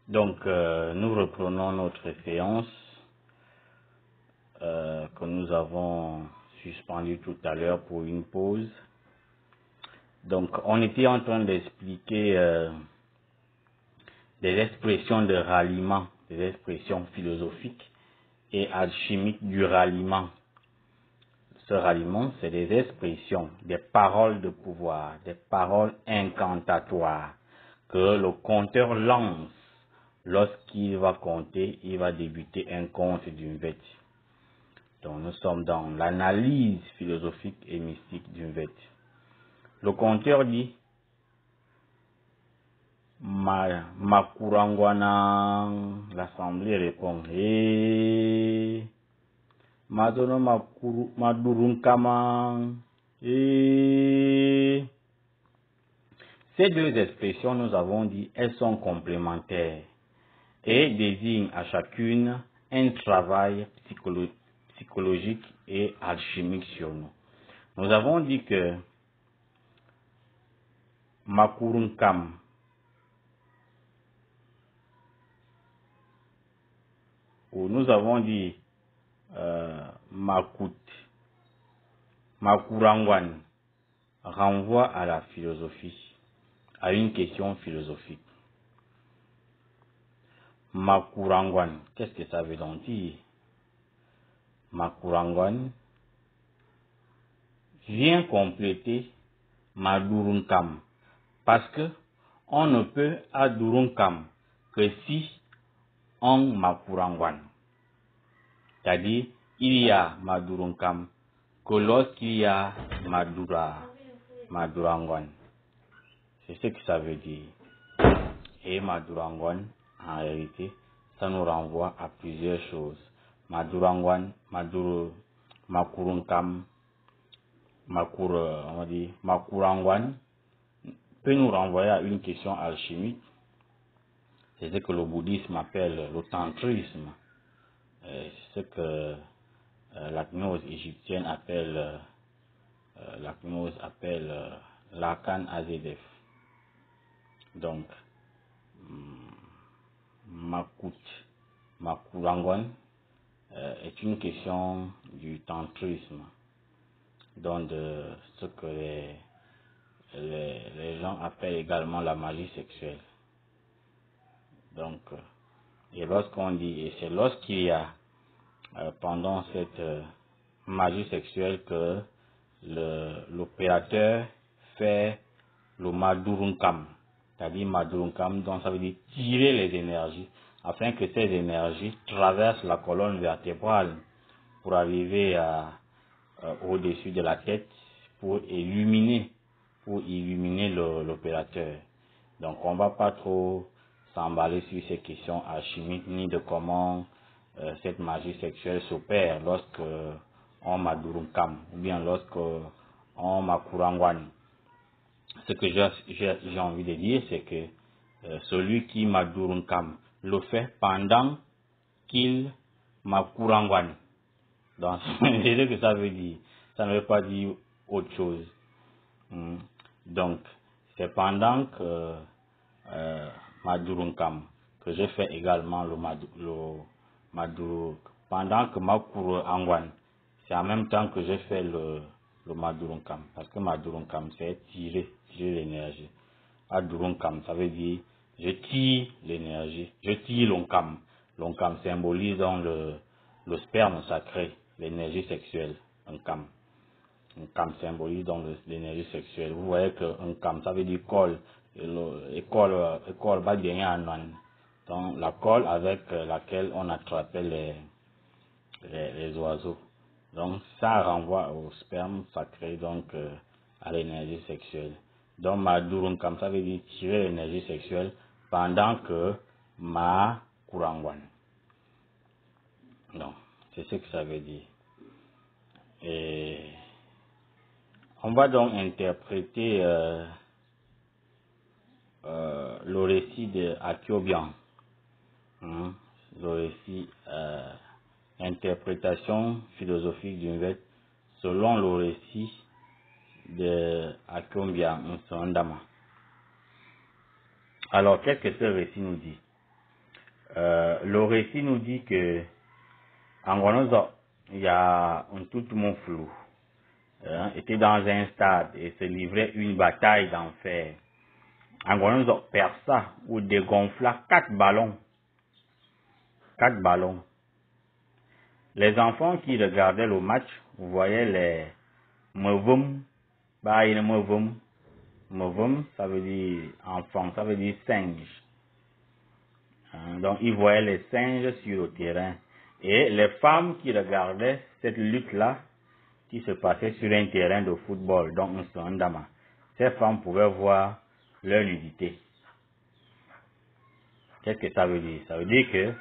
Donc, nous reprenons notre séance que nous avons suspendue tout à l'heure pour une pause. Donc, on était en train d'expliquer des expressions de ralliement, des expressions philosophiques et alchimiques du ralliement. Ce ralliement, c'est des expressions, des paroles de pouvoir, des paroles incantatoires que le conteur lance. Lorsqu'il va compter, il va débuter un conte d'une vête. Donc nous sommes dans l'analyse philosophique et mystique d'une vête. Le conteur dit Makurangwana. L'assemblée répond Madono Madurunkama. Ces deux expressions, nous avons dit, elles sont complémentaires et désigne à chacune un travail psychologique et alchimique sur nous. Nous avons dit que Makurunkam, ou nous avons dit Makut, Makurangwan, renvoie à la philosophie, à une question philosophique. Makurangwan, qu'est-ce que ça veut donc dire? Makurangwan vient compléter Madurunkam, parce que on ne peut Adurunkam que si on Makurangwan. C'est-à-dire, il y a Madurunkam que lorsqu'il y a Madurangwan. C'est ce que ça veut dire. Et Madurangwan, en réalité, ça nous renvoie à plusieurs choses. Madurangwan, Makurunkam, Makurangwan peut nous renvoyer à une question alchimique. C'est ce que le bouddhisme appelle le tantrisme. C'est ce que la gnose égyptienne appelle l'Arkan Azedef. Donc, Makurangwan est une question du tantrisme, donc de ce que les gens appellent également la magie sexuelle. Donc, et lorsqu'on dit, et c'est lorsqu'il y a pendant cette magie sexuelle que l'opérateur fait le Madurunkam, c'est-à-dire Madurunkam, donc ça veut dire tirer les énergies, afin que ces énergies traversent la colonne vertébrale pour arriver au-dessus de la tête, pour illuminer l'opérateur. Donc on ne va pas trop s'emballer sur ces questions alchimiques, ni de comment cette magie sexuelle s'opère lorsque on Madurunkam, ou bien lorsque on Makurangwan. Ce que j'ai envie de dire, c'est que celui qui Madurunkam le fait pendant qu'il Makurangwan. Donc, c'est ce que ça veut dire. Ça ne veut pas dire autre chose. Donc, c'est pendant que Madurunkam, que je fais également le Maduruk, pendant que Makurangwan, c'est en même temps que je fais le Madurunkam, parce que Madurunkam, c'est tirer l'énergie. Adurunkam, ça veut dire, je tire l'énergie, je tire l'onkam. L'onkam symbolise donc le sperme sacré, l'énergie sexuelle, un kam. Un kam symbolise donc l'énergie sexuelle. Vous voyez qu'un kam, ça veut dire colle. École, va gagner un an. Donc, la colle avec laquelle on attrapait les oiseaux. Donc, ça renvoie au sperme sacré, donc à l'énergie sexuelle. Donc, Madurunkam, ça veut dire tirer l'énergie sexuelle pendant que ma Kurangwan. Donc, c'est ce que ça veut dire. Et on va donc interpréter le récit de Akiobian. Le récit, interprétation philosophique d'une vête selon le récit de Akiobian Nsondama. Alors, qu'est-ce que ce récit nous dit? Le récit nous dit que en Guadeloupe, il y a un tout le monde flou. Était dans un stade et se livrait une bataille d'enfer. En Guadeloupe, perça ou dégonfla 4 ballons. 4 ballons. Les enfants qui regardaient le match, vous voyez les mevum, bah il mevum. Mevum, ça veut dire enfant, ça veut dire singe. Donc ils voyaient les singes sur le terrain. Et les femmes qui regardaient cette lutte-là, qui se passait sur un terrain de football, donc un sondama, ces femmes pouvaient voir leur nudité. Qu'est-ce que ça veut dire? Ça veut dire que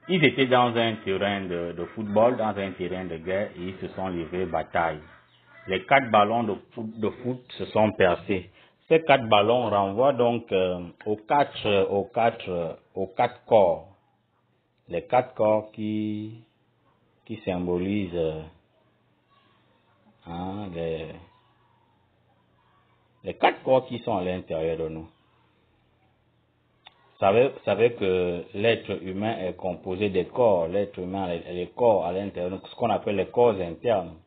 ils étaient dans un terrain de football, dans un terrain de guerre, et ils se sont livrés bataille. Les 4 ballons de foot se sont percés. Ces 4 ballons renvoient donc aux quatre corps. Les 4 corps qui symbolisent les 4 corps qui sont à l'intérieur de nous. Vous savez que l'être humain est composé des corps. L'être humain a les corps à l'intérieur, ce qu'on appelle les corps internes.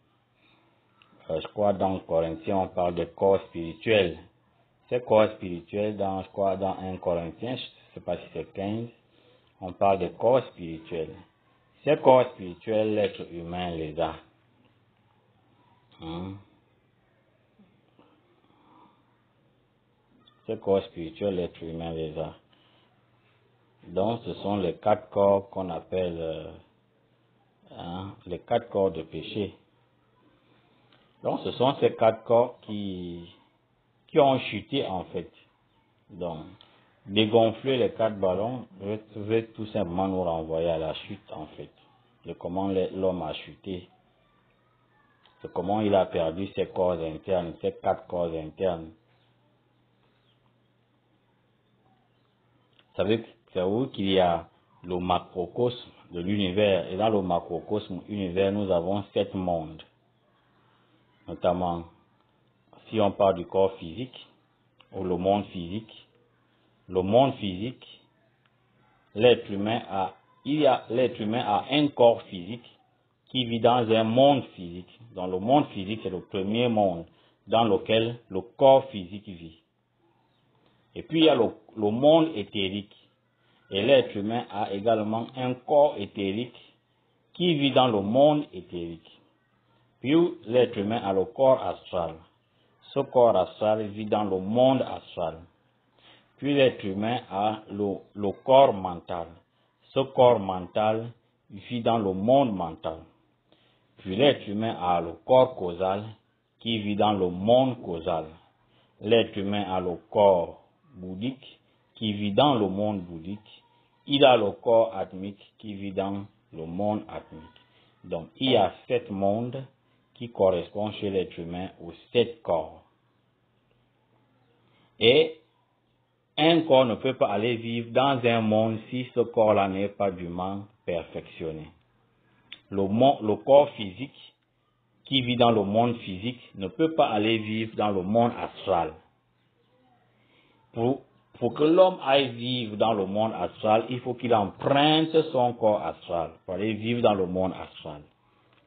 Je crois dans Corinthiens, on parle de corps spirituel. Ces corps spirituels, je crois dans 1 Corinthiens, je ne sais pas si c'est 15, on parle de corps spirituels. Ces corps spirituels, l'être humain les a. Ces corps spirituels, l'être humain les a. Donc, ce sont les 4 corps qu'on appelle les 4 corps de péché. Donc, ce sont ces 4 corps qui ont chuté en fait. Donc, dégonfler les 4 ballons veut tout simplement nous renvoyer à la chute en fait. De comment l'homme a chuté. De comment il a perdu ses corps internes, ses 4 corps internes. Vous savez qu'il y a le macrocosme de l'univers. Et dans le macrocosme univers, nous avons 7 mondes. Notamment, si on parle du corps physique, ou le monde physique, l'être humain a un corps physique qui vit dans un monde physique. Dans le monde physique, c'est le premier monde dans lequel le corps physique vit. Et puis il y a le monde éthérique. Et l'être humain a également un corps éthérique qui vit dans le monde éthérique. Puis l'être humain a le corps astral. Ce corps astral vit dans le monde astral. Puis l'être humain a le corps mental. Ce corps mental vit dans le monde mental. Puis l'être humain a le corps causal qui vit dans le monde causal. L'être humain a le corps bouddhique qui vit dans le monde bouddhique. Il a le corps atmique qui vit dans le monde atmique. Donc il y a 7 mondes qui correspondent chez l'être humain aux 7 corps. Et un corps ne peut pas aller vivre dans un monde si ce corps-là n'est pas dûment perfectionné. Le corps physique qui vit dans le monde physique ne peut pas aller vivre dans le monde astral. Pour que l'homme aille vivre dans le monde astral, il faut qu'il emprunte son corps astral pour aller vivre dans le monde astral.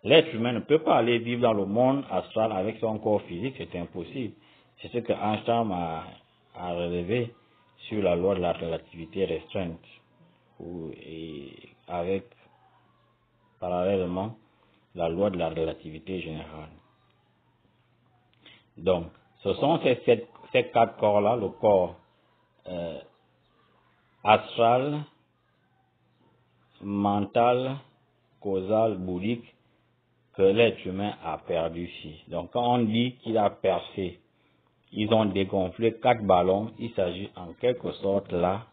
L'être humain ne peut pas aller vivre dans le monde astral avec son corps physique, c'est impossible. C'est ce que Einstein a relevé sur la loi de la relativité restreinte, et avec parallèlement la loi de la relativité générale. Donc, ce sont ces 4 corps-là, le corps astral, mental, causal, bouddhique, que l'être humain a perdu ici. Donc, quand on dit qu'il a percé, ils ont dégonflé 4 ballons, il s'agit en quelque sorte là,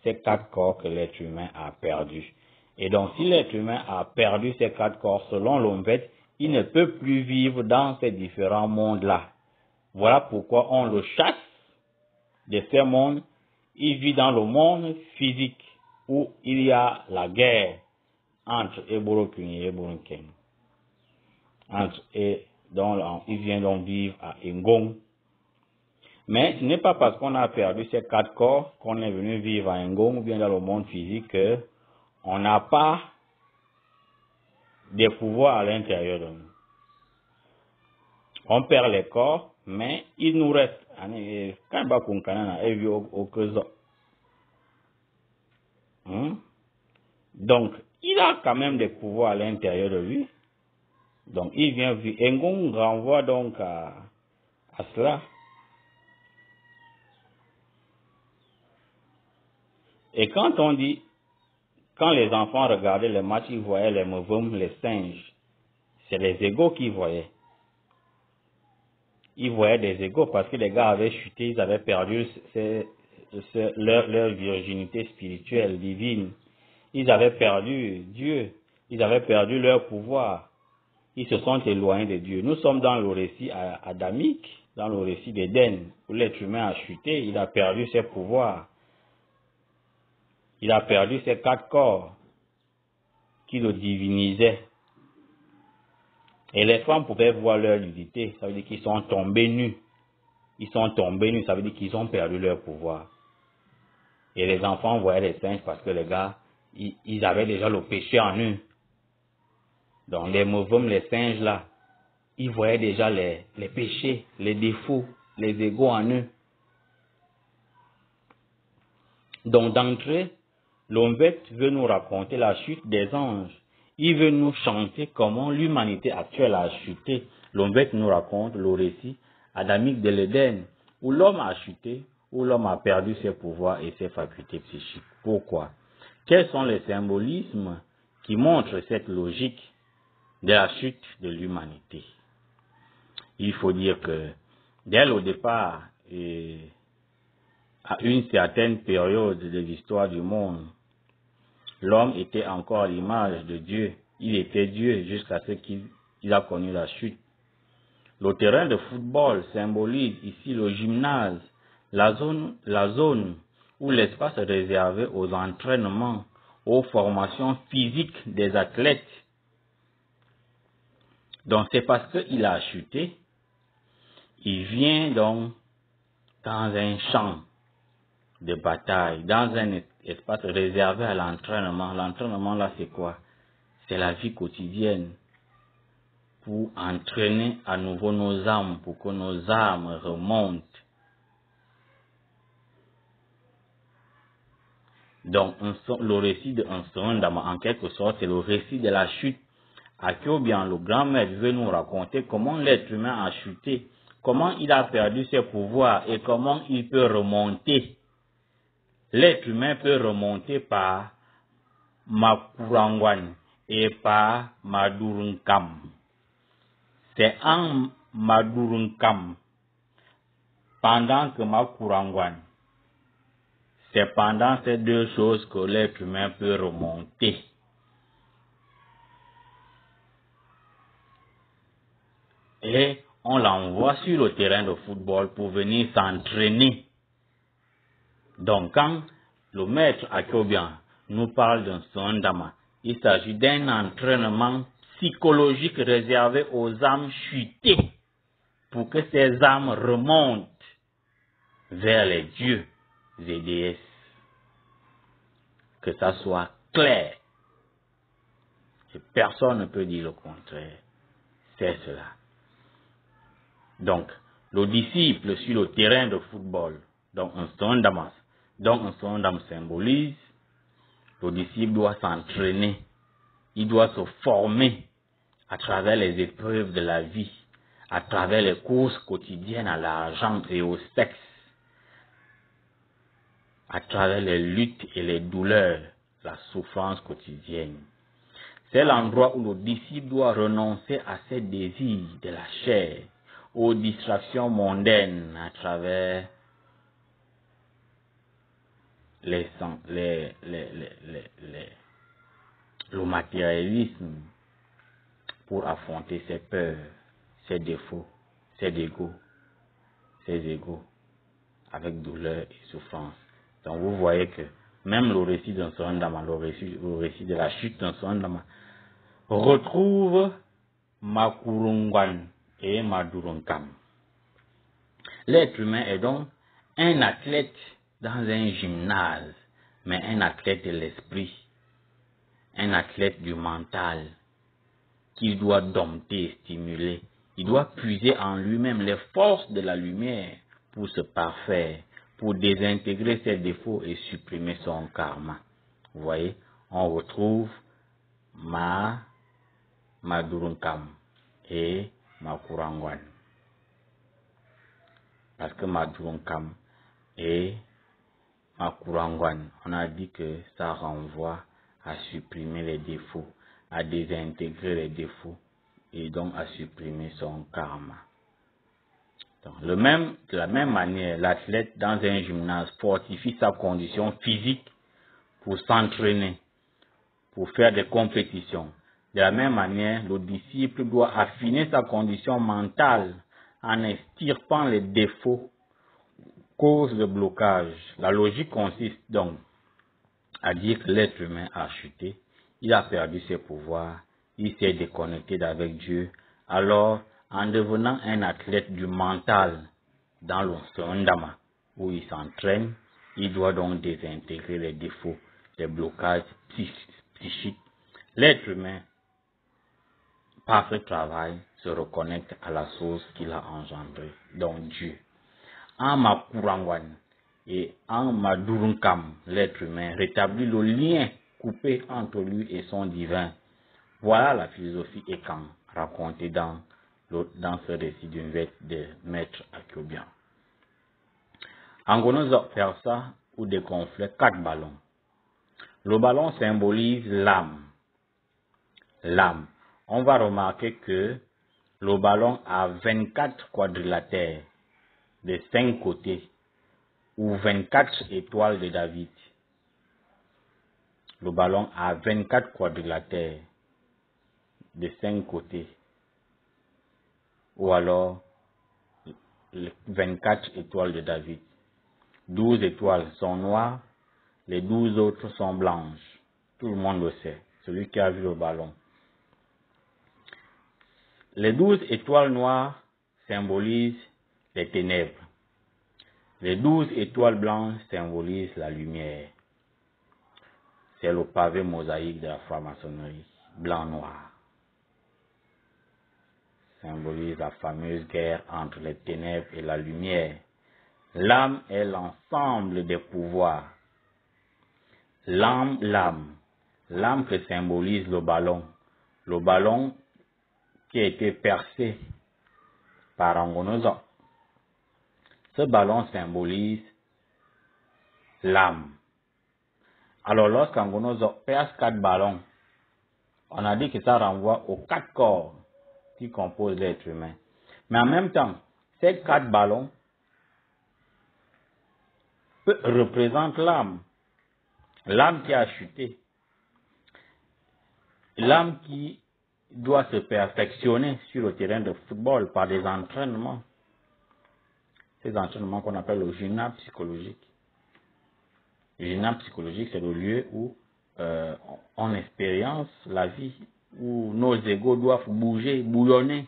ces 4 corps que l'être humain a perdu. Et donc, si l'être humain a perdu ces 4 corps, selon l'Hommebet, il ne peut plus vivre dans ces différents mondes-là. Voilà pourquoi on le chasse de ces mondes. Il vit dans le monde physique où il y a la guerre entre Eborokun et Eborunken. Il vient donc vivre à Ngong. Mais ce n'est pas parce qu'on a perdu ces 4 corps qu'on est venu vivre à Ngong ou bien dans le monde physique que on n'a pas des pouvoirs à l'intérieur de nous. On perd les corps, mais il nous reste. Donc, il a quand même des pouvoirs à l'intérieur de lui. Donc, il vient vivre. Ngong renvoie donc à cela. Et quand on dit, quand les enfants regardaient les matchs, ils voyaient les mouvements, les singes. C'est les égaux qu'ils voyaient. Ils voyaient des égaux parce que les gars avaient chuté, ils avaient perdu leur virginité spirituelle, divine. Ils avaient perdu Dieu. Ils avaient perdu leur pouvoir. Ils se sont éloignés de Dieu. Nous sommes dans le récit adamique, dans le récit d'Éden, où l'être humain a chuté, il a perdu ses pouvoirs. Il a perdu ses 4 corps qui le divinisaient. Et les femmes pouvaient voir leur nudité. Ça veut dire qu'ils sont tombés nus. Ils sont tombés nus, ça veut dire qu'ils ont perdu leur pouvoir. Et les enfants voyaient les singes parce que les gars, ils avaient déjà le péché en eux. Donc les mouvements, les singes là, ils voyaient déjà les péchés, les défauts, les égaux en eux. Donc d'entrée, l'Ombet veut nous raconter la chute des anges. Il veut nous chanter comment l'humanité actuelle a chuté. L'Ombet nous raconte le récit adamique de l'Éden, où l'homme a chuté, où l'homme a perdu ses pouvoirs et ses facultés psychiques. Pourquoi? Quels sont les symbolismes qui montrent cette logique de la chute de l'humanité? Il faut dire que dès le départ, et à une certaine période de l'histoire du monde, l'homme était encore à l'image de Dieu. Il était Dieu jusqu'à ce qu'il a connu la chute. Le terrain de football symbolise ici le gymnase, la zone ou l'espace réservé aux entraînements, aux formations physiques des athlètes. Donc c'est parce qu'il a chuté, il vient donc dans un champ de bataille, dans un espace réservé à l'entraînement. L'entraînement là c'est quoi? C'est la vie quotidienne. Pour entraîner à nouveau nos âmes, pour que nos âmes remontent. Donc, le récit de Nsondama, en quelque sorte, c'est le récit de la chute. Akiobian, le grand maître, veut nous raconter comment l'être humain a chuté, comment il a perdu ses pouvoirs et comment il peut remonter. L'être humain peut remonter par Makurangwan et par Madurunkam. C'est en Madurunkam, pendant que Makurangwan, c'est pendant ces deux choses que l'être humain peut remonter. Et on l'envoie sur le terrain de football pour venir s'entraîner. Donc quand le maître Akiobian nous parle d'un Sondama, il s'agit d'un entraînement psychologique réservé aux âmes chutées pour que ces âmes remontent vers les dieux et déesses. Que ça soit clair. Et personne ne peut dire le contraire. C'est cela. Donc, le disciple sur le terrain de football, donc un sondam symbolise, le disciple doit s'entraîner, il doit se former à travers les épreuves de la vie, à travers les courses quotidiennes à l'argent et au sexe, à travers les luttes et les douleurs, la souffrance quotidienne. C'est l'endroit où le disciple doit renoncer à ses désirs de la chair, aux distractions mondaines à travers le matérialisme pour affronter ses peurs, ses défauts, ses égos avec douleur et souffrance. Donc vous voyez que même le récit d'un Sondama, le récit de la chute d'un Sondama, retrouve Makurungwan et Madurunkam. L'être humain est donc un athlète dans un gymnase, mais un athlète de l'esprit, un athlète du mental, qu'il doit dompter et stimuler. Il doit puiser en lui-même les forces de la lumière pour se parfaire, pour désintégrer ses défauts et supprimer son karma. Vous voyez, on retrouve Madurunkam et Makurangwan. Parce que Madurunkam et Makurangwan, on a dit que ça renvoie à supprimer les défauts, à désintégrer les défauts et donc à supprimer son karma. Donc, de la même manière, l'athlète dans un gymnase fortifie sa condition physique pour s'entraîner, pour faire des compétitions. De la même manière, le disciple doit affiner sa condition mentale en extirpant les défauts, causes de blocage. La logique consiste donc à dire que l'être humain a chuté, il a perdu ses pouvoirs, il s'est déconnecté d'avec Dieu. Alors, en devenant un athlète du mental dans le Sondama, où il s'entraîne, il doit donc désintégrer les défauts, les blocages psychiques. L'être humain, par ce travail, se reconnecte à la source qu'il a engendrée, donc Dieu. En Makurangwan et en Madurunkam, l'être humain rétablit le lien coupé entre lui et son divin. Voilà la philosophie Ekam racontée dans ce récit d'une vête de maître Akyobian. En Gonozo Persa ou des conflits, 4 ballons. Le ballon symbolise l'âme. L'âme. On va remarquer que le ballon a 24 quadrilatères de 5 côtés ou 24 étoiles de David. Le ballon a 24 quadrilatères de 5 côtés ou alors 24 étoiles de David. 12 étoiles sont noires, les 12 autres sont blanches. Tout le monde le sait, celui qui a vu le ballon. Les 12 étoiles noires symbolisent les ténèbres. Les 12 étoiles blanches symbolisent la lumière. C'est le pavé mosaïque de la franc-maçonnerie, blanc-noir. Symbolise la fameuse guerre entre les ténèbres et la lumière. L'âme est l'ensemble des pouvoirs. L'âme que symbolise le ballon qui a été percé par Angonozo. Ce ballon symbolise l'âme. Alors lorsqu'Angonozo perce 4 ballons, on a dit que ça renvoie aux 4 corps qui composent l'être humain. Mais en même temps, ces 4 ballons représentent l'âme. L'âme qui a chuté. L'âme qui doit se perfectionner sur le terrain de football par des entraînements. Ces entraînements qu'on appelle le gymnase psychologique. Le gymnase psychologique, c'est le lieu où on expérience la vie, où nos égos doivent bouger, bouillonner.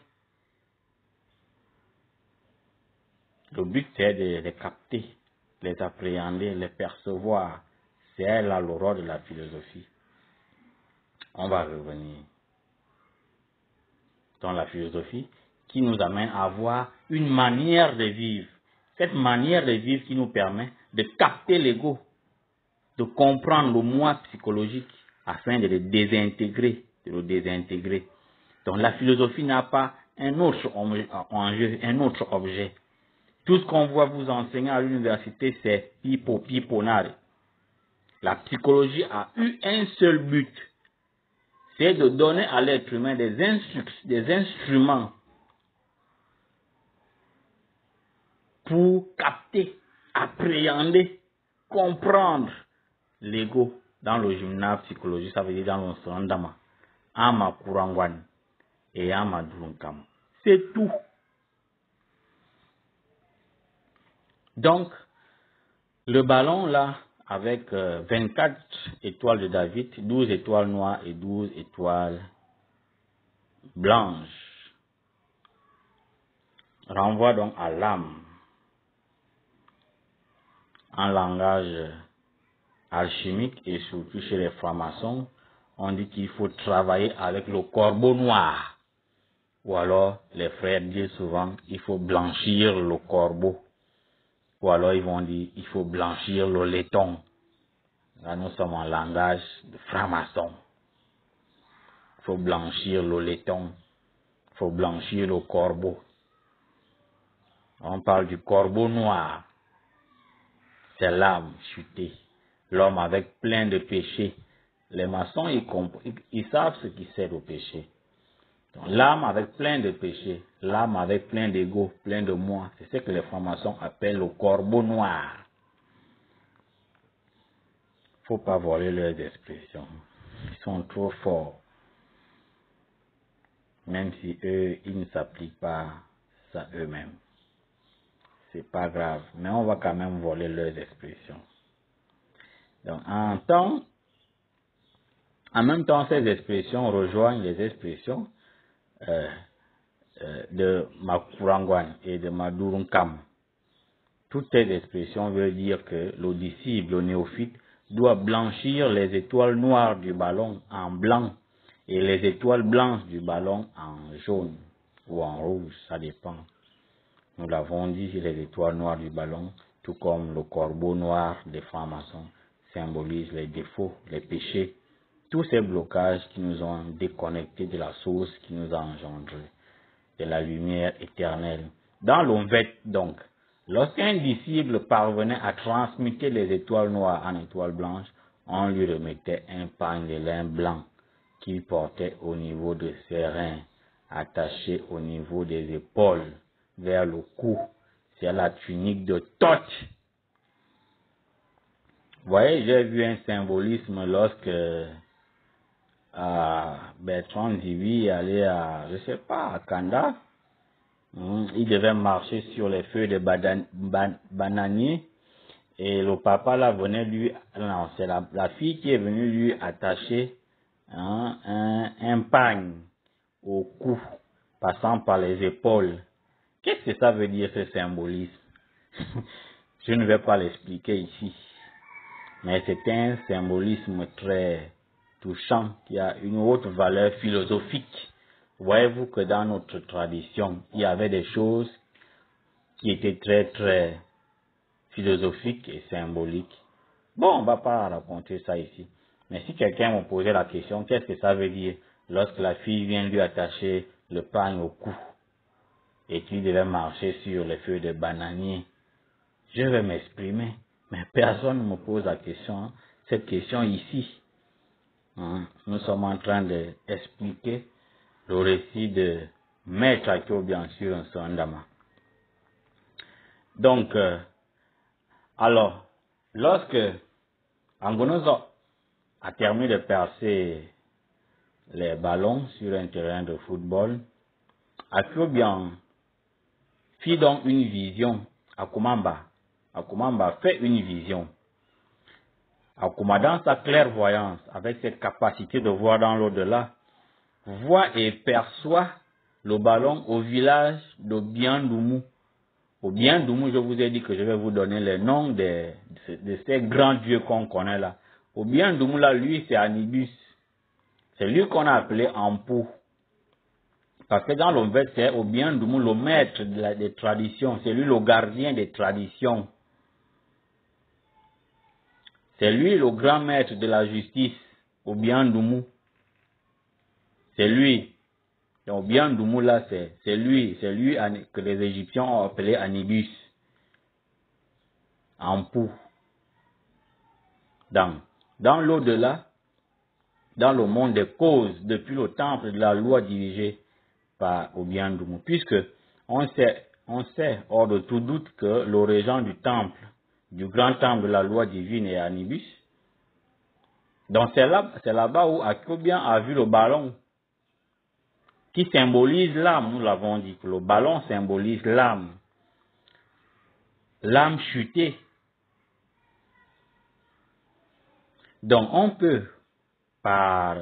Le but, c'est de les capter, les appréhender, les percevoir. C'est là le rôle de la philosophie. On va revenir dans la philosophie qui nous amène à avoir une manière de vivre. Cette manière de vivre qui nous permet de capter l'ego, de comprendre le moi psychologique afin de le désintégrer, Donc la philosophie n'a pas un autre enjeu, un autre objet. Tout ce qu'on voit vous enseigner à l'université, c'est piponare. La psychologie a eu un seul but, c'est de donner à l'être humain des instruments pour capter, appréhender, comprendre l'ego dans le gymnase psychologique, ça veut dire dans le Sondama, Ama Kurangwan et Ama Durunkam. C'est tout. Donc, le ballon là, avec 24 étoiles de David, 12 étoiles noires et 12 étoiles blanches, renvoie donc à l'âme. en langage alchimique et surtout chez les francs-maçons, on dit qu'il faut travailler avec le corbeau noir. Ou alors, les frères disent souvent, il faut blanchir le corbeau. Ou alors, ils vont dire, il faut blanchir le laiton. Là, nous sommes en langage de franc-maçon. Il faut blanchir le laiton. Il faut blanchir le corbeau. On parle du corbeau noir. C'est l'âme chutée. L'homme avec plein de péchés. Les maçons, ils savent ce qui sert au péché. L'âme avec plein de péchés, l'âme avec plein d'ego, plein de moi, c'est ce que les francs-maçons appellent le corbeau noir. Faut pas voler leurs expressions. Ils sont trop forts. Même si eux, ils ne s'appliquent pas ça eux-mêmes. C'est pas grave. Mais on va quand même voler leurs expressions. Donc, en même temps, ces expressions rejoignent les expressions de Makurangwan et de Madurunkam. Toutes ces expressions veulent dire que le disciple, le néophyte, doit blanchir les étoiles noires du ballon en blanc et les étoiles blanches du ballon en jaune ou en rouge, ça dépend. Nous l'avons dit, les étoiles noires du ballon, tout comme le corbeau noir des francs-maçons, symbolisent les défauts, les péchés, tous ces blocages qui nous ont déconnectés de la source qui nous a engendrés, de la lumière éternelle. Dans l'Onvet, donc, lorsqu'un disciple parvenait à transmuter les étoiles noires en étoiles blanches, on lui remettait un pagne de lin blanc qu'il portait au niveau de ses reins, attaché au niveau des épaules, vers le cou. C'est la tunique de Thoth. Vous voyez, j'ai vu un symbolisme lorsque Bertrand Divi allait à, je sais pas, à Kanda. Il devait marcher sur les feuilles de bananier et le papa là venait lui, non, c'est la fille qui est venue lui attacher un pagne au cou, passant par les épaules. Qu'est-ce que ça veut dire ce symbolisme? Je ne vais pas l'expliquer ici, mais c'est un symbolisme très touchant qui a une haute valeur philosophique. Voyez-vous que dans notre tradition, il y avait des choses qui étaient très très philosophiques et symboliques. Bon, on ne va pas raconter ça ici. Mais si quelqu'un me posait la question, qu'est-ce que ça veut dire lorsque la fille vient lui attacher le pagne au cou et qu'il devait marcher sur les feuilles de bananier? Je vais m'exprimer, mais personne ne me pose la question, cette question ici. Nous sommes en train d'expliquer le récit de Maître Akio, bien sûr, en Sondama. Donc, alors, lorsque Angonozo a terminé de percer les ballons sur un terrain de football, Akiobian fit donc une vision à Kumamba. Akumamba fait une vision. Akuma, dans sa clairvoyance, avec cette capacité de voir dans l'au-delà, voit et perçoit le ballon au village de Biandoumou. Au Biandoumou, je vous ai dit que je vais vous donner les noms de ces grands dieux qu'on connaît là. Au Biandoumou, là, lui, c'est Anubis. C'est lui qu'on a appelé Ampou. Parce que dans l'Onvet, c'est au Biandoumou, le maître des traditions. C'est lui le gardien des traditions. C'est lui le grand maître de la justice, au Biandoumou. C'est lui. Donc, Biandoumou, là, c'est lui que les Égyptiens ont appelé Anubis. Ampou. Dans l'au-delà, dans le monde des causes, depuis le temple de la loi dirigé par Obiandoumou, puisque on sait, hors de tout doute, que le régent du temple, du grand temple de la loi divine est Anubis. Donc c'est là-bas où Akiobian a vu le ballon, qui symbolise l'âme. Nous l'avons dit que le ballon symbolise l'âme. L'âme chutée. Donc on peut, par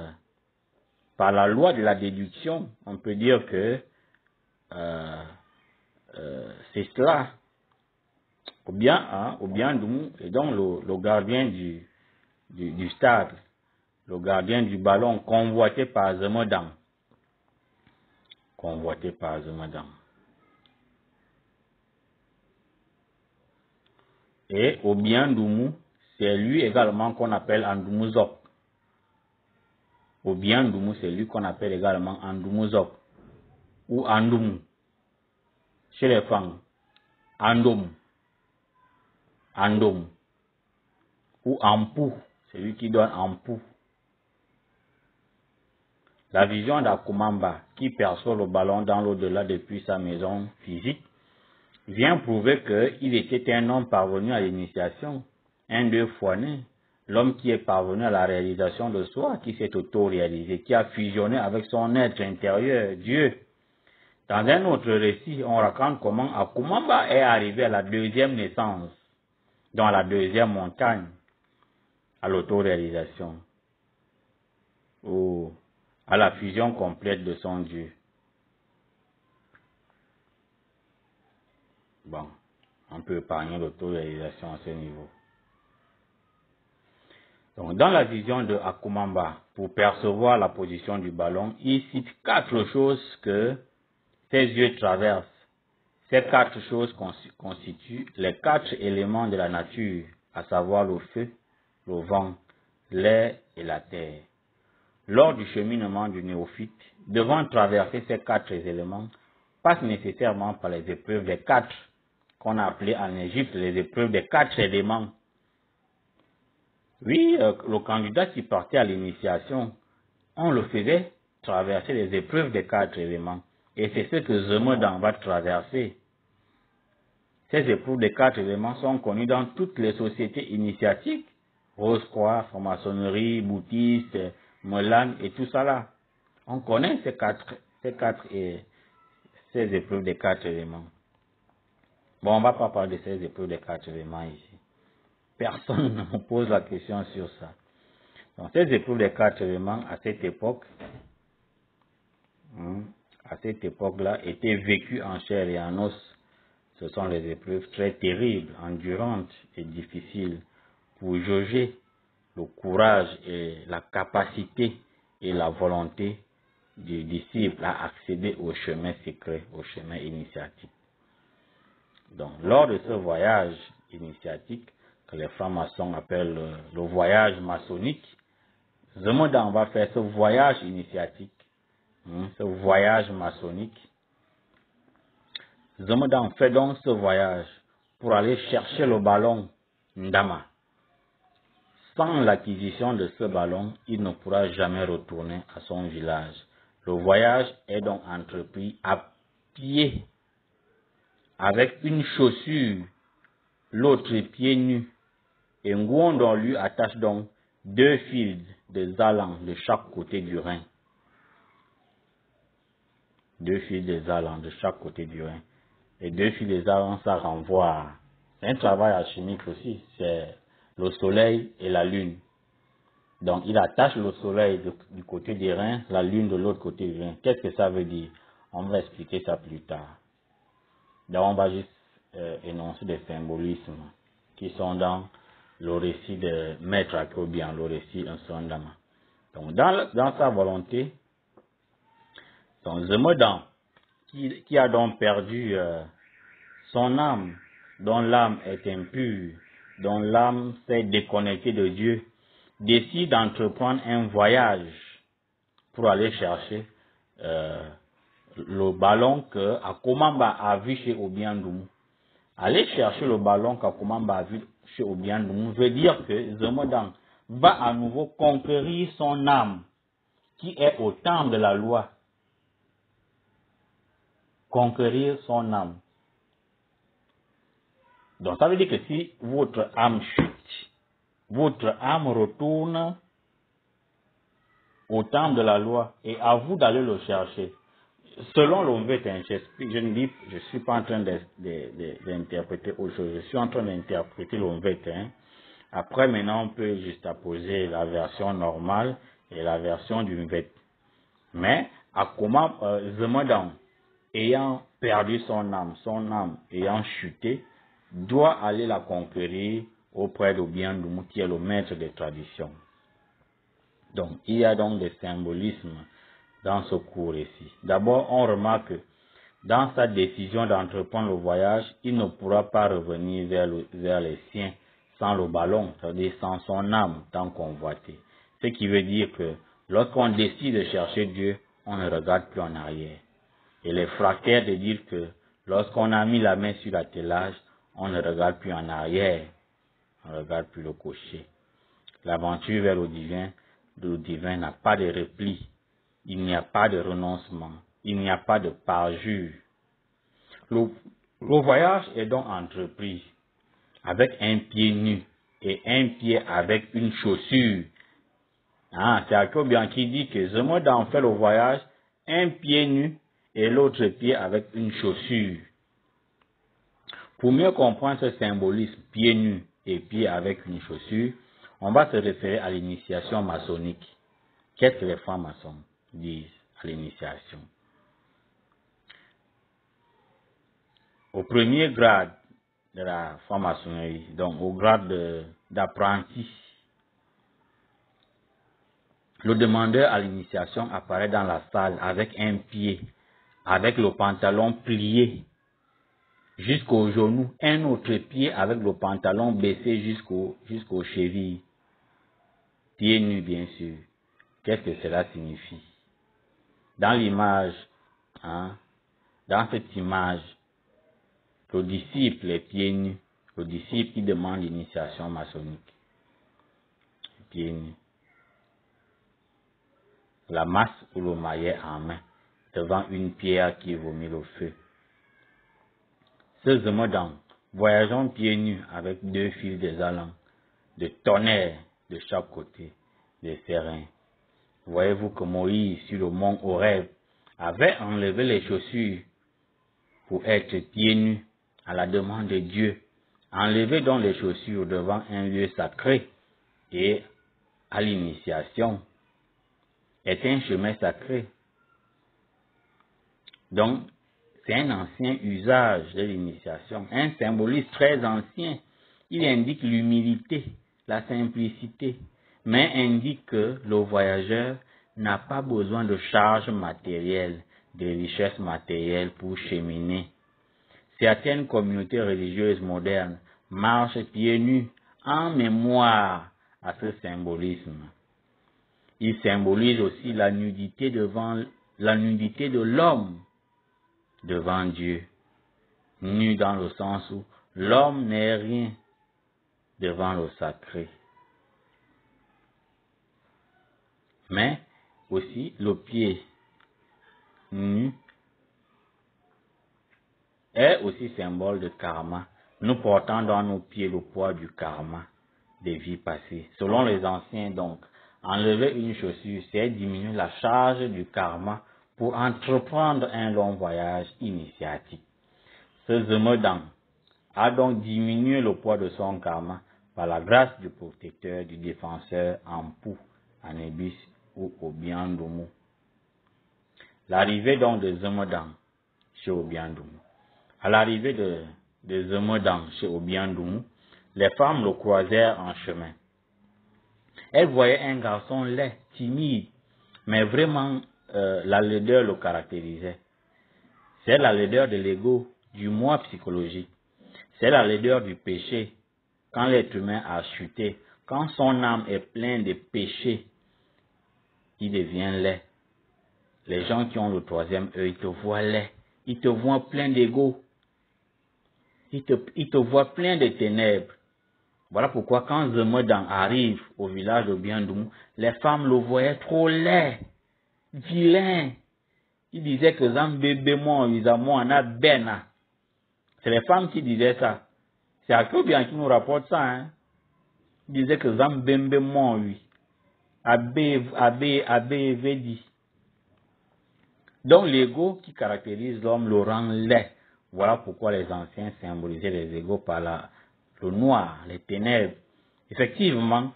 la loi de la déduction, on peut dire que c'est cela. Obiandoumou est donc le gardien du stade, le gardien du ballon convoité par Zemodang. Convoité par Zemodang. Et Obiandoumou, c'est lui également qu'on appelle Andoumouzok. Obiandoumou, c'est lui qu'on appelle également Andoumouzok. Ou Andoumou. Chez les femmes, Andoum. Andoum. Ou Ampou, c'est lui qui donne Ampou. La vision d'Akumamba, qui perçoit le ballon dans l'au-delà depuis sa maison physique, vient prouver qu'il était un homme parvenu à l'initiation, un Dieu fois né, l'homme qui est parvenu à la réalisation de soi, qui s'est auto-réalisé, qui a fusionné avec son être intérieur, Dieu. Dans un autre récit, on raconte comment Akumamba est arrivé à la deuxième naissance, dans la deuxième montagne, à l'auto-réalisation, ou à la fusion complète de son Dieu. Bon, on peut épargner l'auto-réalisation à ce niveau. Donc, dans la vision de Akumamba, pour percevoir la position du ballon, il cite 4 choses que ses yeux traversent. Ces 4 choses constituent les 4 éléments de la nature, à savoir le feu, le vent, l'air et la terre. Lors du cheminement du néophyte, devant traverser ces 4 éléments, passe nécessairement par les épreuves des 4, qu'on a appelées en Égypte les épreuves des 4 éléments. Oui, le candidat qui partait à l'initiation, on le faisait traverser les épreuves des 4 éléments. Et c'est ce que Zemodang va traverser. Ces épreuves des 4 éléments sont connues dans toutes les sociétés initiatiques, Rose-Croix, franc-maçonnerie, bouddhiste, Molan et tout ça là. On connaît ces épreuves des 4 éléments. Bon, on ne va pas parler de ces épreuves des 4 éléments ici. Personne ne me pose la question sur ça. Donc, ces épreuves des 4 éléments, à cette époque-là, étaient vécues en chair et en os. Ce sont les épreuves très terribles, endurantes et difficiles pour jauger le courage et la capacité et la volonté du disciple à accéder au chemin secret, au chemin initiatique. Donc, lors de ce voyage initiatique, que les francs-maçons appellent le voyage maçonnique, Zemodang va faire ce voyage initiatique, ce voyage maçonnique. Zemodang fait donc ce voyage pour aller chercher le ballon Ndama. Sans l'acquisition de ce ballon, il ne pourra jamais retourner à son village. Le voyage est donc entrepris à pied, avec une chaussure, l'autre pied nu. Et Ngwondon lui attache donc 2 fils de zalan de chaque côté du rein. 2 fils de zalan de chaque côté du rein. Et 2 fils de zalan, ça renvoie à un travail alchimique aussi. C'est le soleil et la lune. Donc, il attache le soleil du côté des reins, la lune de l'autre côté du rein. Qu'est-ce que ça veut dire? On va expliquer ça plus tard. Donc, on va juste énoncer des symbolismes qui sont dans le récit de Maître Akobian, le récit Nsondama. Donc, dans sa volonté, son Zemodang, qui a donc perdu son âme, dont l'âme est impure, dont l'âme s'est déconnectée de Dieu, décide d'entreprendre un voyage pour aller chercher le ballon que Akumamba a vu chez Obiandoumou. Aller chercher le ballon qu'Akumamba a vu chez Obiandoumou veut dire que Zemodang va à nouveau conquérir son âme qui est au temple de la loi. Conquérir son âme. Donc ça veut dire que si votre âme chute, votre âme retourne au temple de la loi et à vous d'aller le chercher. Selon l'Onvet, je ne suis pas en train d'interpréter autre chose, je suis en train d'interpréter l'Onvet. Après, maintenant, on peut juxtaposer la version normale et la version du Nvet. Mais, à comment Zemodang, ayant perdu son âme ayant chuté, doit aller la conquérir auprès d'Obiandoumou qui est le maître des traditions. Donc, il y a donc des symbolismes dans ce cours ici. D'abord, on remarque que dans sa décision d'entreprendre le voyage, il ne pourra pas revenir vers les siens sans le ballon, c'est-à-dire sans son âme tant convoitée. Ce qui veut dire que lorsqu'on décide de chercher Dieu, on ne regarde plus en arrière. Il est fractaire de dire que lorsqu'on a mis la main sur l'attelage, on ne regarde plus en arrière, on ne regarde plus le cocher. L'aventure vers le divin n'a pas de repli, il n'y a pas de renoncement, il n'y a pas de parjure. Le voyage est donc entrepris avec un pied nu et un pied avec une chaussure. C'est Akobian qui dit que Zemodan fait le voyage un pied nu et l'autre pied avec une chaussure. Pour mieux comprendre ce symbolisme, pied nu et pied avec une chaussure, on va se référer à l'initiation maçonnique. Qu'est-ce que les francs-maçons disent à l'initiation? Au premier grade de la franc-maçonnerie, donc au grade d'apprenti, le demandeur à l'initiation apparaît dans la salle avec un pied, avec le pantalon plié jusqu'au genou, un autre pied avec le pantalon baissé jusqu'aux chevilles. Pieds nus, bien sûr. Qu'est-ce que cela signifie? Dans l'image, dans cette image, le disciple est pieds nus. Le disciple qui demande l'initiation maçonnique. Pieds nus. La masse ou le maillet en main, devant une pierre qui vomit le feu. Ce Zemodan, voyageons pieds nus avec deux fils des allants, de tonnerre de chaque côté, des serins. Voyez-vous que Moïse, sur le mont Horeb, avait enlevé les chaussures pour être pieds nus à la demande de Dieu. Enlever donc les chaussures devant un lieu sacré et à l'initiation est un chemin sacré. Donc, c'est un ancien usage de l'initiation, un symbolisme très ancien. Il indique l'humilité, la simplicité, mais indique que le voyageur n'a pas besoin de charges matérielles, de richesses matérielles pour cheminer. Certaines communautés religieuses modernes marchent pieds nus en mémoire à ce symbolisme. Il symbolise aussi la nudité de l'homme devant Dieu. Nu dans le sens où l'homme n'est rien devant le sacré. Mais aussi le pied nu est aussi symbole de karma. Nous portons dans nos pieds le poids du karma des vies passées. Selon les anciens donc, enlever une chaussure, c'est diminuer la charge du karma pour entreprendre un long voyage initiatique. Ce Zemodan a donc diminué le poids de son karma par la grâce du protecteur, du défenseur Ampu, Anubis ou Obiandoumou. L'arrivée donc de Zemodan chez Obiandoumou. À l'arrivée de Zemodan chez Obiandoumou, les femmes le croisèrent en chemin. Elles voyaient un garçon laid, timide, mais vraiment la laideur le caractérisait. C'est la laideur de l'ego, du moi psychologique. C'est la laideur du péché. Quand l'être humain a chuté, quand son âme est pleine de péchés, il devient laid. Les gens qui ont le troisième œil te voient laid. Ils te voient plein d'ego. Ils te voient plein de ténèbres. Voilà pourquoi quand Zemodan arrive au village de Obiandoumou, les femmes le voyaient trop laid, vilain. Ils disaient que Zambébé mon, Isamon, a bena. C'est les femmes qui disaient ça. C'est Akobian qui nous rapporte ça. Hein. Ils disaient que Zambébé mon, oui. Abbé Vedi. Donc l'ego qui caractérise l'homme le rend laid. Voilà pourquoi les anciens symbolisaient les égos par le noir, les ténèbres. Effectivement,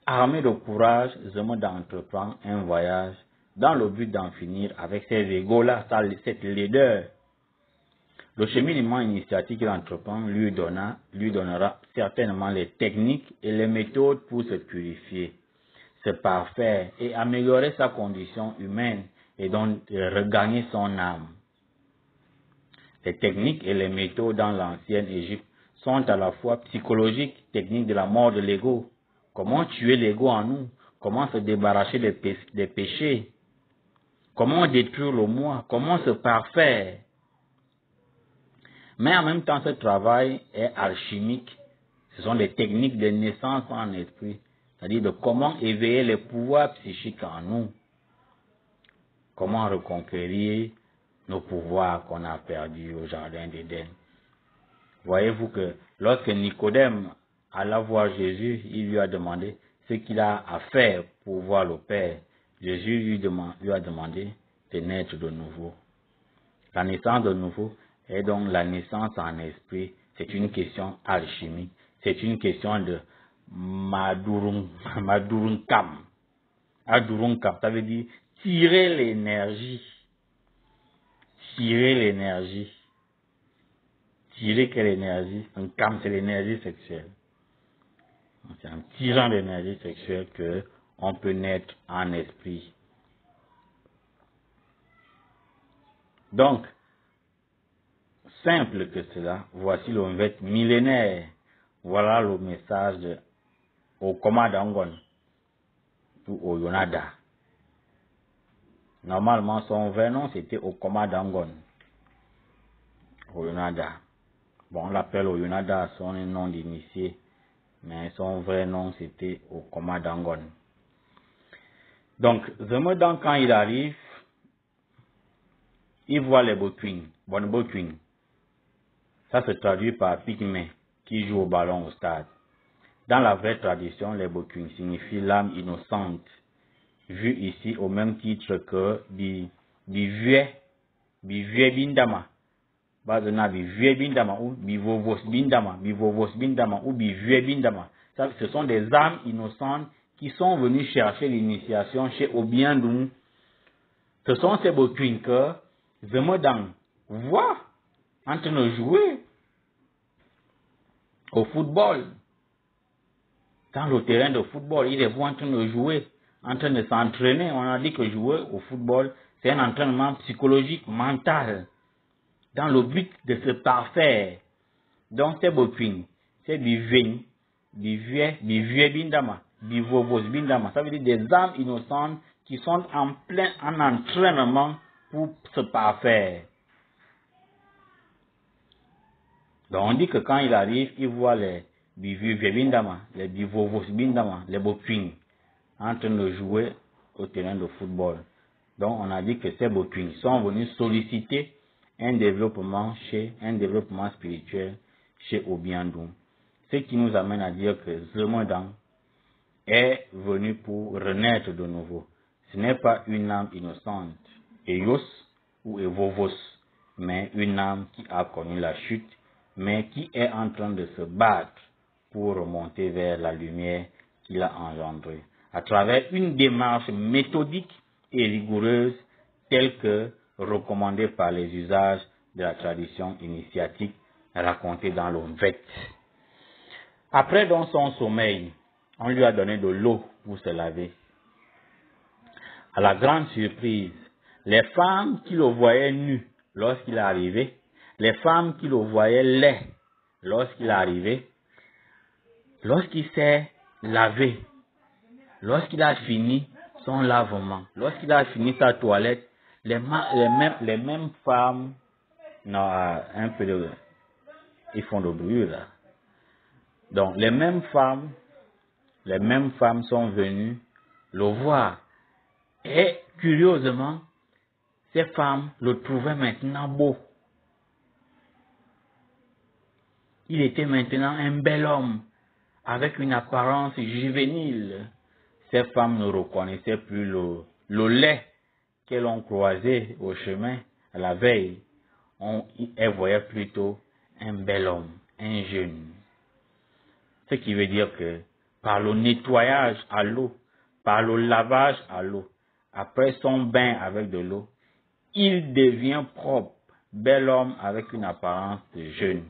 armé de courage, Zemodan entreprend un voyage dans le but d'en finir avec ces égos-là, cette laideur. Le cheminement initiatique qu'il entreprend lui donnera certainement les techniques et les méthodes pour se purifier, se parfaire et améliorer sa condition humaine et donc regagner son âme. Les techniques et les méthodes dans l'ancienne Égypte sont à la fois psychologiques, techniques de la mort de l'ego. Comment tuer l'ego en nous? Comment se débarrasser des péchés? Comment détruire le moi? Comment se parfaire? Mais en même temps, ce travail est alchimique. Ce sont des techniques de naissance en esprit. C'est-à-dire de comment éveiller les pouvoirs psychiques en nous. Comment reconquérir nos pouvoirs qu'on a perdus au jardin d'Éden. Voyez-vous que lorsque Nicodème alla voir Jésus, il lui a demandé ce qu'il a à faire pour voir le Père. Jésus lui a demandé de naître de nouveau. La naissance de nouveau est donc la naissance en esprit. C'est une question alchimique. C'est une question de madurunkam. Adurunkam, ça veut dire tirer l'énergie. Tirer l'énergie. Tirer quelle énergie? Un cam, c'est l'énergie sexuelle. C'est en tirant l'énergie sexuelle que on peut naître en esprit. Donc, simple que cela, voici le vêt millénaire. Voilà le message au Komadangon ou au Yonada. Normalement, son vrai nom, c'était au Komadangon. Au Yonada. Bon, on l'appelle au Yonada, son nom d'initié. Mais son vrai nom, c'était au Komadangon. Donc, Zemedan, quand il arrive, il voit les Bokwing, Bonbokwing. Ça se traduit par pygmée, qui joue au ballon au stade. Dans la vraie tradition, les Bokwing signifient l'âme innocente, vue ici au même titre que Bivue Bindama. Bazena Bivue Bindama ou Bivovos Bindama ou Bivue Bindama. Ce sont des âmes innocentes qui sont venues chercher l'initiation chez Obiandoum. Ce sont ces Bokwing que Zemedan voit en train de jouer au football. Dans le terrain de football, il les voit en train de jouer, en train de s'entraîner. On a dit que jouer au football, c'est un entraînement psychologique, mental, dans le but de se parfaire. Donc, c'est Bokwing, c'est Biveng, Bivue Bindama, Bivovos Bindama. Ça veut dire des âmes innocentes qui sont en entraînement pour se parfaire. Donc on dit que quand il arrive, il voit les Bivue Bindama, les Bivovos Bindama, les Bokwing en train de jouer au terrain de football. Donc on a dit que ces Bokwing sont venus solliciter un développement spirituel chez Obiandoum. Ce qui nous amène à dire que Zemedan est venu pour renaître de nouveau. Ce n'est pas une âme innocente, Eos ou Evovos, mais une âme qui a connu la chute, mais qui est en train de se battre pour remonter vers la lumière qu'il a engendrée, à travers une démarche méthodique et rigoureuse telle que recommandée par les usages de la tradition initiatique racontée dans le Vêt. Après donc son sommeil, on lui a donné de l'eau pour se laver. À la grande surprise, les femmes qui le voyaient nu lorsqu'il est arrivé, les femmes qui le voyaient laid lorsqu'il est arrivé, lorsqu'il s'est lavé, lorsqu'il a fini son lavement, lorsqu'il a fini sa toilette, les mêmes femmes, non, ils font de bruit là. Donc les mêmes femmes sont venues le voir. Et curieusement, ces femmes le trouvaient maintenant beau. Il était maintenant un bel homme, avec une apparence juvénile. Ces femmes ne reconnaissaient plus le lait qu'elles ont croisé au chemin à la veille. Elles voyaient plutôt un bel homme, un jeune. Ce qui veut dire que par le nettoyage à l'eau, par le lavage à l'eau, après son bain avec de l'eau, il devient propre. bel homme avec une apparence de jeune.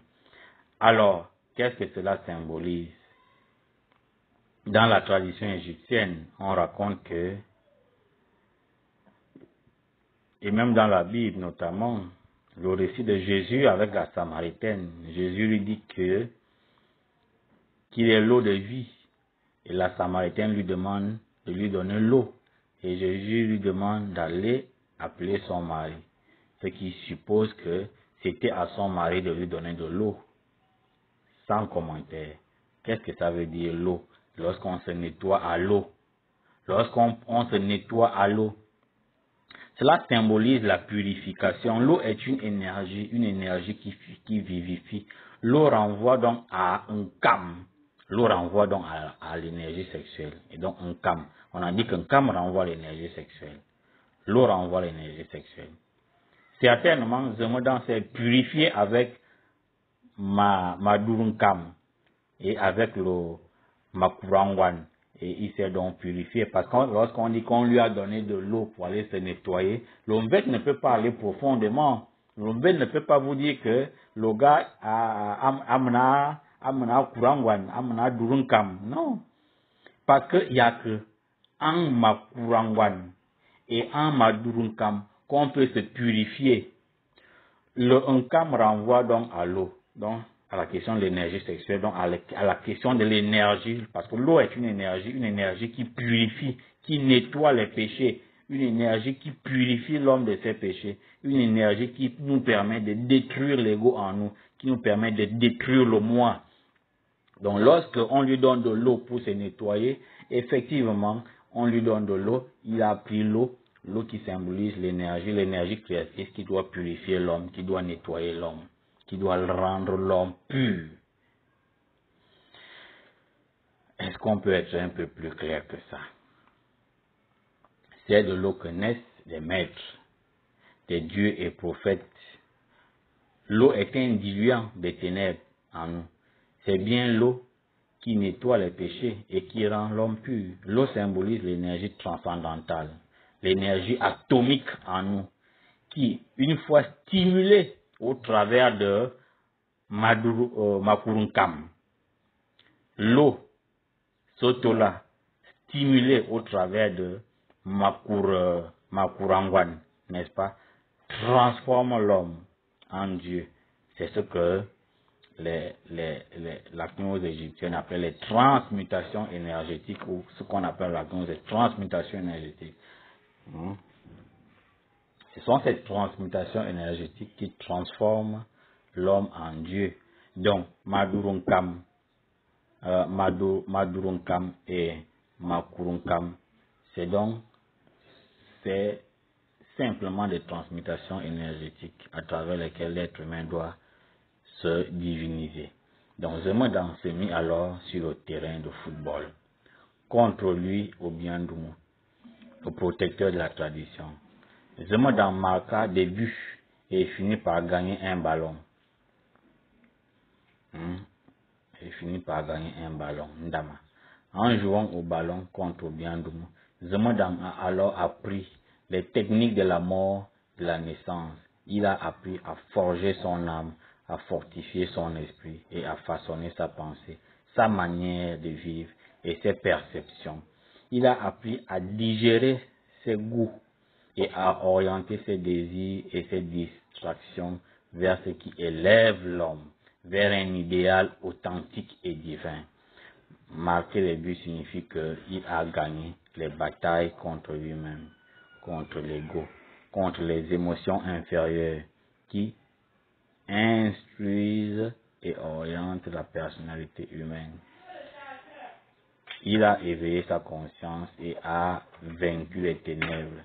Alors, qu'est-ce que cela symbolise? Dans la tradition égyptienne, on raconte que, et même dans la Bible notamment, le récit de Jésus avec la Samaritaine, Jésus lui dit qu'il est l'eau de vie. Et la Samaritaine lui demande de lui donner l'eau. Et Jésus lui demande d'aller appeler son mari. Ce qui suppose que c'était à son mari de lui donner de l'eau. Sans commentaire. Qu'est-ce que ça veut dire l'eau? Lorsqu'on se nettoie à l'eau. Lorsqu'on se nettoie à l'eau. Cela symbolise la purification. L'eau est une énergie qui vivifie. L'eau renvoie donc à un kam. L'eau renvoie donc à l'énergie sexuelle. Et donc un kam. On a dit qu'un kam renvoie à l'énergie sexuelle. L'eau renvoie à l'énergie sexuelle. Certainement, Zemodan s'est purifié avec ma durunkam et avec le makurangwan. Et il s'est donc purifié. Parce que lorsqu'on dit qu'on lui a donné de l'eau pour aller se nettoyer, l'ombet ne peut pas aller profondément. L'ombet ne peut pas vous dire que le gars amena kurangwan, amena durunkam. Non. Parce qu'il n'y a que en makurangwan et en madurunkam qu'on peut se purifier. Le unkam renvoie donc à l'eau, donc à la question de l'énergie sexuelle, donc à la question de l'énergie, parce que l'eau est une énergie qui purifie, qui nettoie les péchés, une énergie qui purifie l'homme de ses péchés, une énergie qui nous permet de détruire l'ego en nous, qui nous permet de détruire le moi. Donc lorsque on lui donne de l'eau pour se nettoyer, effectivement, on lui donne de l'eau, il a pris l'eau qui symbolise l'énergie créatrice qui doit purifier l'homme, qui doit nettoyer l'homme, qui doit rendre l'homme pur. Est-ce qu'on peut être un peu plus clair que ça? C'est de l'eau que naissent les maîtres, des dieux et prophètes. L'eau est un diluant des ténèbres en nous. C'est bien l'eau qui nettoie les péchés et qui rend l'homme pur. L'eau symbolise l'énergie transcendantale, l'énergie atomique en nous, qui, une fois stimulée au travers de Makurunkam, l'eau Sotola, stimulée au travers de Makurangwan, n'est-ce pas, transforme l'homme en Dieu. C'est ce que la gnose égyptienne appelle les transmutations énergétiques, ou ce qu'on appelle la gnose des transmutations énergétiques. Ce sont ces transmutations énergétiques qui transforment l'homme en Dieu. Donc, Madurunkam et Makurunkam, c'est simplement des transmutations énergétiques à travers lesquelles l'être humain doit se diviniser. Donc Zemodan s'est mis alors sur le terrain de football. Contre lui, Obiandoumou, le protecteur de la tradition. Zemodan marqua des buts et finit par gagner un ballon. Il finit par gagner un ballon, Ndama. En jouant au ballon contre Obiandoumou, Zemodan a alors appris les techniques de la mort, de la naissance. Il a appris à forger son âme, à fortifier son esprit et à façonner sa pensée, sa manière de vivre et ses perceptions. Il a appris à digérer ses goûts et à orienter ses désirs et ses distractions vers ce qui élève l'homme, vers un idéal authentique et divin. Marquer les buts signifie qu'il a gagné les batailles contre lui-même, contre l'ego, contre les émotions inférieures qui instruisent et orientent la personnalité humaine. Il a éveillé sa conscience et a vaincu les ténèbres.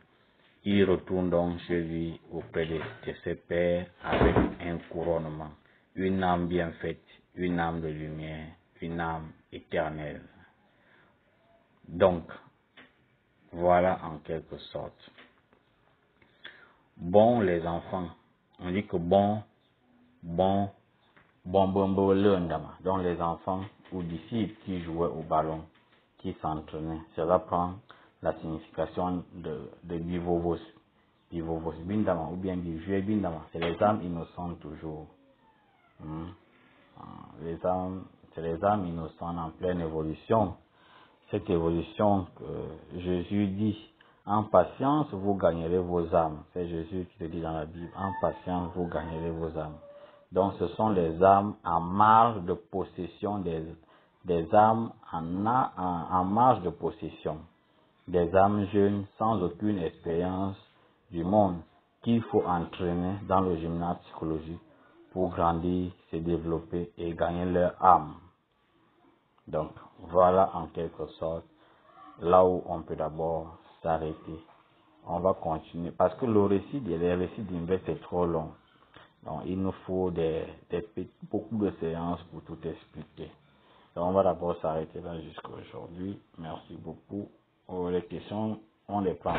Il retourne donc chez lui auprès de ses pairs avec un couronnement, une âme bien faite, une âme de lumière, une âme éternelle. Donc, voilà en quelque sorte. Bon, les enfants, on dit que bon, donc les enfants ou disciples qui jouaient au ballon, qui s'entraînaient, cela prend la signification de bivovos. Bivovos Bindama ou bien Bivué Bindama. C'est les âmes innocentes toujours. C'est les âmes innocentes en pleine évolution. Cette évolution que Jésus dit, en patience vous gagnerez vos âmes. C'est Jésus qui te dit dans la Bible, en patience vous gagnerez vos âmes. Donc ce sont les âmes en marge de possession des âmes en marge de possession. Des âmes jeunes sans aucune expérience du monde qu'il faut entraîner dans le gymnase psychologique pour grandir, se développer et gagner leur âme. Donc voilà en quelque sorte là où on peut d'abord s'arrêter. On va continuer parce que les récits d'inverse est trop long. Donc il nous faut beaucoup de séances pour tout expliquer. Donc on va d'abord s'arrêter là jusqu'à aujourd'hui. Merci beaucoup. Les questions, on les prend.